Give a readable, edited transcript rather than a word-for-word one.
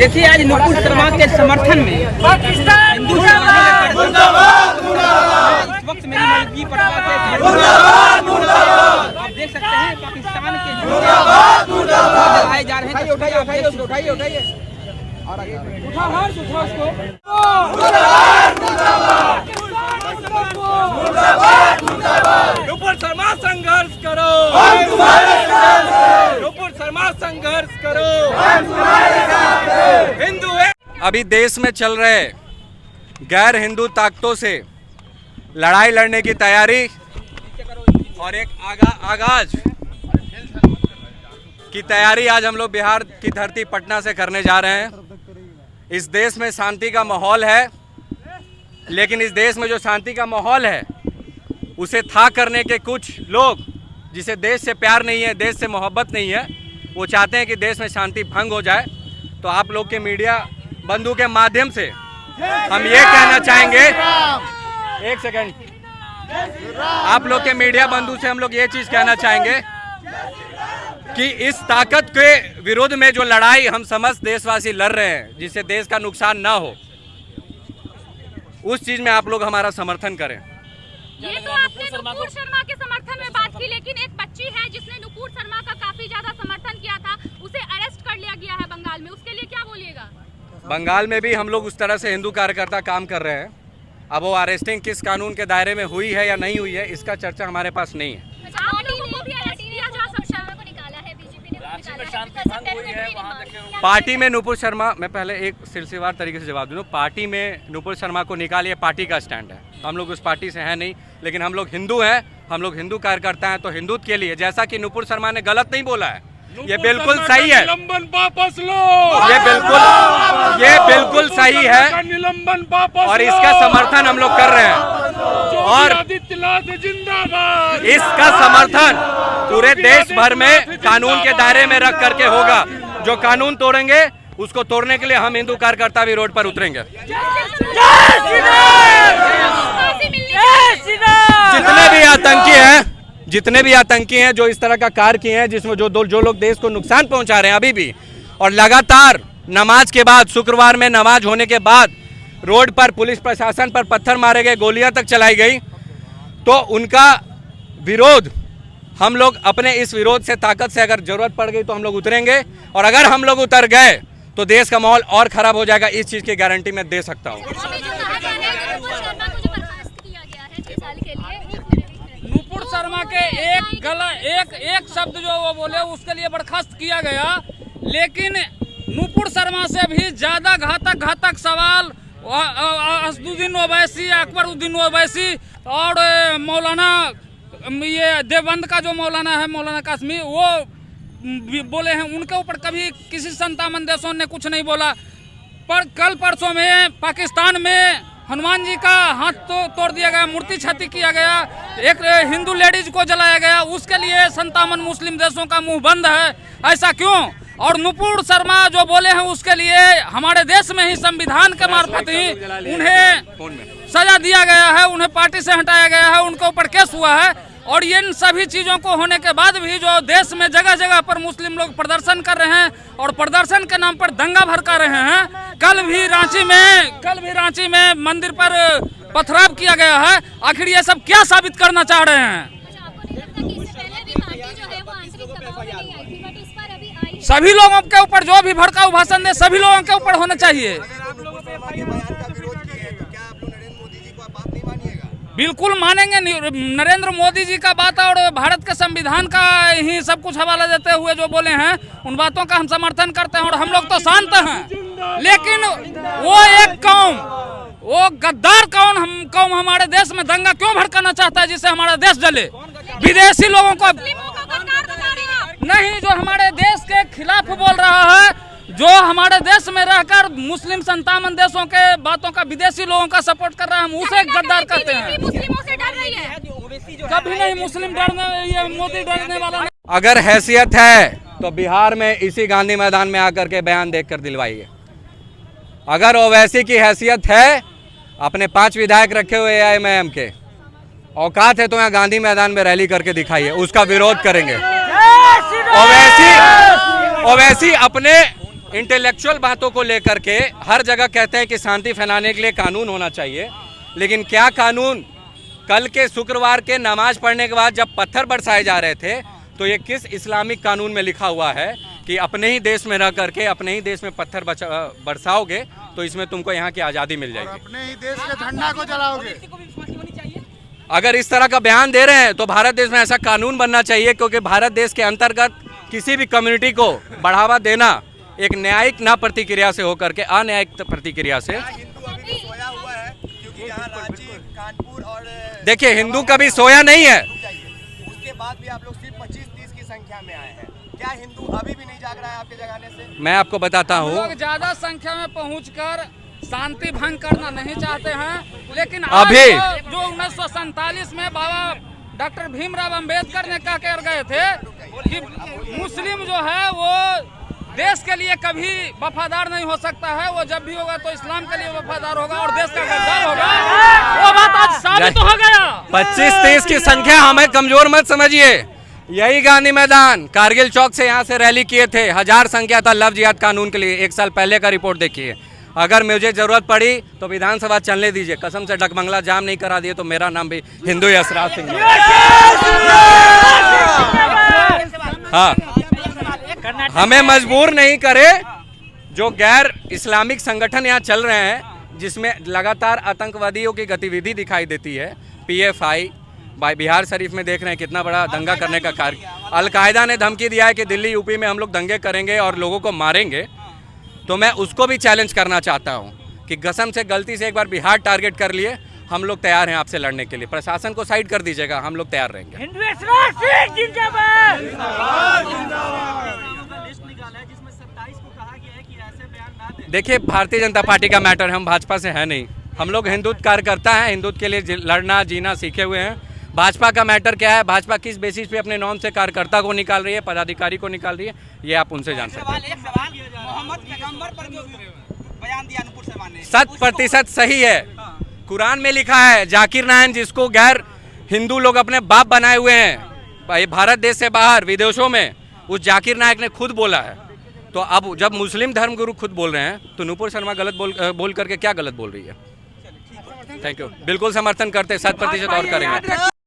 देखिए आज नुपुर शर्मा के समर्थन में हिंदू इस वक्त मेरी मौजूदगी पटना के आप देख सकते हैं पाकिस्तान के जलाए जा रहे हैं। उठाइए नुपुर शर्मा संघर्ष करो, नुपुर शर्मा संघर्ष करो, हिंदू है। अभी देश में चल रहे गैर हिंदू ताकतों से लड़ाई लड़ने की तैयारी और एक आगाज की तैयारी आज हम लोग बिहार की धरती पटना से करने जा रहे हैं। इस देश में शांति का माहौल है, लेकिन इस देश में जो शांति का माहौल है उसे था करने के कुछ लोग जिसे देश से प्यार नहीं है, देश से मोहब्बत नहीं है, वो चाहते हैं कि देश में शांति भंग हो जाए। तो आप लोग के मीडिया बंधु के माध्यम से हम ये कहना चाहेंगे, एक सेकंड, आप लोग के मीडिया बंधु से हम लोग ये चीज कहना चाहेंगे कि इस ताकत के विरोध में जो लड़ाई हम समस्त देशवासी लड़ रहे हैं, जिससे देश का नुकसान ना हो, उस चीज में आप लोग हमारा समर्थन करें। ये तो आपने नुपुर शर्मा के समर्थन में बात की, लेकिन एक बच्ची है जिसने नुपुर शर्मा का काफी ज्यादा समर्थन किया था, उसे अरेस्ट कर लिया गया है बंगाल में, उसके लिए क्या बोलिएगा? बंगाल में भी हम लोग उस तरह से हिंदू कार्यकर्ता काम कर रहे हैं। अब वो अरेस्टिंग किस कानून के दायरे में हुई है या नहीं हुई है, इसका चर्चा हमारे पास नहीं है। पार्टी में नुपुर शर्मा, मैं पहले एक सिलसिलेवार तरीके से जवाब दूं, पार्टी में नुपुर शर्मा को निकालिए, पार्टी का स्टैंड है। हम लोग उस पार्टी से हैं नहीं, लेकिन हम लोग हिंदू हैं, हम लोग हिंदू कार्यकर्ता हैं, तो हिंदुत्व के लिए, जैसा कि नुपुर शर्मा ने गलत नहीं बोला है, ये बिल्कुल सही है, निलंबन वापस लो, ये बिल्कुल सही है, निलंबन वापस और इसका समर्थन हम लोग कर रहे हैं। और जिंदाबाद, इसका समर्थन पूरे देश भर में कानून के दायरे में रख करके होगा। जो कानून तोड़ेंगे उसको तोड़ने के लिए हम हिंदू कार्यकर्ता भी रोड पर उतरेंगे। जितने भी आतंकी हैं जो इस तरह का कार्य किए हैं, जिसमें जो लोग देश को नुकसान पहुंचा रहे हैं अभी भी, और लगातार नमाज के बाद, शुक्रवार में नमाज होने के बाद रोड पर पुलिस प्रशासन पर पत्थर मारे गए, गोलियां तक चलाई गई, तो उनका विरोध हम लोग अपने इस विरोध से, ताकत से, अगर जरूरत पड़ गई तो हम लोग उतरेंगे, और अगर हम लोग उतर गए तो देश का माहौल और खराब हो जाएगा। इस चीज की गारंटी मैं दे सकता हूँ। नुपुर शर्मा के एक शब्द जो वो बोले उसके लिए बर्खास्त किया गया, लेकिन नुपुर शर्मा से भी ज्यादा घातक सवाल असदुद्दीन ओवैसी, अकबरुद्दीन ओवैसी और मौलाना ये देवबंद का जो मौलाना है, मौलाना कासमी, वो बोले हैं। उनके ऊपर कभी किसी संतामन देशों ने कुछ नहीं बोला। पर कल परसों में पाकिस्तान में हनुमान जी का हाथ तोड़ दिया गया, मूर्ति क्षति किया गया, एक हिंदू लेडीज को जलाया गया, उसके लिए संतावन मुस्लिम देशों का मुंह बंद है। ऐसा क्यों? और नुपुर शर्मा जो बोले हैं उसके लिए हमारे देश में ही संविधान के मार्फत ही उन्हें सजा दिया गया है, उन्हें पार्टी से हटाया गया है, उनके ऊपर केस हुआ है। और इन सभी चीजों को होने के बाद भी जो देश में जगह जगह पर मुस्लिम लोग प्रदर्शन कर रहे हैं और प्रदर्शन के नाम पर दंगा भड़का रहे हैं। कल भी रांची में मंदिर पर पथराव किया गया है। आखिर ये सब क्या साबित करना चाह रहे हैं? सभी लोगों के ऊपर जो भी भड़काऊ भाषण दे, सभी लोगों के ऊपर होना चाहिए। बिल्कुल मानेंगे नरेंद्र मोदी जी का बात और भारत के संविधान का ही सब कुछ हवाला देते हुए जो बोले हैं, उन बातों का हम समर्थन करते हैं और हम लोग तो शांत हैं। लेकिन वो एक कौम, वो गद्दार कौम हमारे देश में दंगा क्यों भड़काना चाहता है जिससे हमारा देश जले? विदेशी लोगों को नहीं, जो हमारे देश के खिलाफ बोल रहा है, जो हमारे देश में रहकर मुस्लिम संतावन देशों के बातों का विदेशी लोगों का सपोर्ट कर रहा है, हम उसे गद्दार कहते हैं। मुस्लिमों से डर रही है? कभी नहीं, मुस्लिम डरने, ये मोदी डरने वाला नहीं। अगर हैसियत है तो बिहार में इसी गांधी मैदान में आकर के बयान देकर दिलवाइए। अगर ओवैसी की हैसियत है, अपने 5 विधायक रखे हुए AIMIM के, औकात है तो यहाँ गांधी मैदान में रैली करके दिखाइए, उसका विरोध करेंगे। ओवैसी अपने इंटेलेक्चुअल बातों को लेकर के हर जगह कहते हैं कि शांति फैलाने के लिए कानून होना चाहिए, लेकिन क्या कानून? कल के शुक्रवार के नमाज पढ़ने के बाद जब पत्थर बरसाए जा रहे थे तो ये किस इस्लामिक कानून में लिखा हुआ है कि अपने ही देश में रह करके अपने ही देश में पत्थर बरसाओगे तो इसमें तुमको यहाँ की आज़ादी मिल जाएगी, अपने ही देश के झंडा को जलाओगे। अगर इस तरह का बयान दे रहे हैं तो भारत देश में ऐसा कानून बनना चाहिए, क्योंकि भारत देश के अंतर्गत किसी भी कम्युनिटी को बढ़ावा देना एक न्यायिक ना प्रतिक्रिया से होकर के अन्यायिक प्रतिक्रिया से। सोया हुआ है क्योंकि यहाँ रांची, कानपुर और देखिए, हिंदू कभी सोया नहीं है। उसके बाद भी आप लोग सिर्फ 25-30 की संख्या में आए हैं। क्या हिंदू अभी भी नहीं जाग रहा है आपके जगाने से? मैं आपको बताता हूँ, लोग ज्यादा संख्या में पहुंचकर शांति भंग करना नहीं चाहते हैं, लेकिन अभी जो 1947 में बाबा डॉक्टर भीमराव अंबेडकर ने कह कर गए थे कि मुस्लिम जो है वो देश के लिए कभी वफादार नहीं हो सकता है, वो जब भी होगा तो इस्लाम के लिए वफादार होगा और देश का गद्दार होगा। वो बात आज साबित हो गया। 25-30 की संख्या हमें कमजोर मत समझिए। यही गांधी मैदान कारगिल चौक से यहाँ से रैली किए थे, 1000 संख्या था लव जिहाद कानून के लिए। 1 साल पहले का रिपोर्ट देखिए। अगर मुझे जरूरत पड़ी तो विधानसभा चलने दीजिए, कसम से डगमंगला जाम नहीं करा दिए तो मेरा नाम भी हिंदू यशराज सिंह। हाँ, हमें मजबूर नहीं करे। जो गैर इस्लामिक संगठन यहाँ चल रहे हैं जिसमें लगातार आतंकवादियों की गतिविधि दिखाई देती है, PFI बिहार शरीफ में देख रहे हैं कितना बड़ा दंगा करने का कार्य। अलकायदा ने धमकी दिया है कि दिल्ली यूपी में हम लोग दंगे करेंगे और लोगों को मारेंगे, तो मैं उसको भी चैलेंज करना चाहता हूं कि कसम से गलती से एक बार बिहार टारगेट कर लिए, हम लोग तैयार हैं आपसे लड़ने के लिए। प्रशासन को साइड कर दीजिएगा, हम लोग तैयार रहेंगे। देखिए, भारतीय जनता पार्टी का मैटर, हम भाजपा से है नहीं। हम लोग हिंदुत्व कार्यकर्ता हैं, हिंदुत्व के लिए लड़ना जीना सीखे हुए हैं। भाजपा का मैटर क्या है, भाजपा किस बेसिस पे अपने नॉर्म से कार्यकर्ता को निकाल रही है, पदाधिकारी को निकाल रही है, ये आप उनसे जान सकते हैं। मोहम्मद पैगंबर पर जो बयान दिया नुपुर शर्मा ने 100% सही है। कुरान में लिखा है, जाकिर नायक जिसको गैर हिंदू लोग अपने बाप बनाए हुए हैं भारत देश से बाहर विदेशों में, उस जाकिर नायक ने खुद बोला है। तो अब जब मुस्लिम धर्मगुरु खुद बोल रहे हैं तो नुपुर शर्मा गलत बोल करके क्या गलत बोल रही है? Thank you. बिल्कुल समर्थन करते, 100% और करेंगे।